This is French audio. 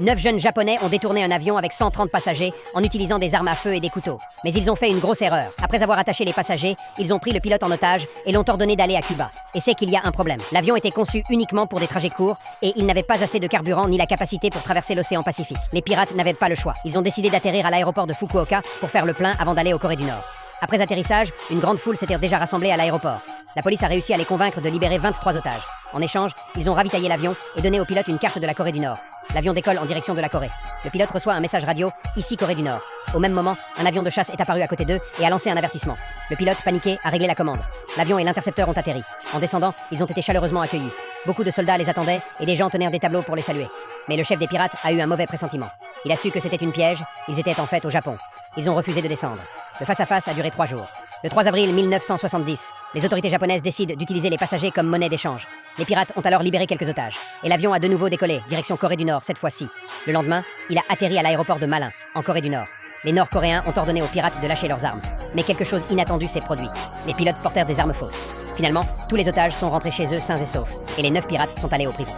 9 jeunes Japonais ont détourné un avion avec 130 passagers en utilisant des armes à feu et des couteaux. Mais ils ont fait une grosse erreur. Après avoir attaché les passagers, ils ont pris le pilote en otage et l'ont ordonné d'aller à Cuba. Et c'est qu'il y a un problème. L'avion était conçu uniquement pour des trajets courts et il n'avait pas assez de carburant ni la capacité pour traverser l'océan Pacifique. Les pirates n'avaient pas le choix. Ils ont décidé d'atterrir à l'aéroport de Fukuoka pour faire le plein avant d'aller au Corée du Nord. Après atterrissage, une grande foule s'était déjà rassemblée à l'aéroport. La police a réussi à les convaincre de libérer 23 otages. En échange, ils ont ravitaillé l'avion et donné au pilote une carte de la Corée du Nord. L'avion décolle en direction de la Corée. Le pilote reçoit un message radio, ici Corée du Nord. Au même moment, un avion de chasse est apparu à côté d'eux et a lancé un avertissement. Le pilote, paniqué, a réglé la commande. L'avion et l'intercepteur ont atterri. En descendant, ils ont été chaleureusement accueillis. Beaucoup de soldats les attendaient et des gens tenaient des tableaux pour les saluer. Mais le chef des pirates a eu un mauvais pressentiment. Il a su que c'était une piège, ils étaient en fait au Japon. Ils ont refusé de descendre. Le face-à-face a duré 3 jours. Le 3 avril 1970, les autorités japonaises décident d'utiliser les passagers comme monnaie d'échange. Les pirates ont alors libéré quelques otages. Et l'avion a de nouveau décollé, direction Corée du Nord cette fois-ci. Le lendemain, il a atterri à l'aéroport de Malin, en Corée du Nord. Les Nord-Coréens ont ordonné aux pirates de lâcher leurs armes. Mais quelque chose d'inattendu s'est produit. Les pilotes portèrent des armes fausses. Finalement, tous les otages sont rentrés chez eux sains et saufs. Et les 9 pirates sont allés aux prisons.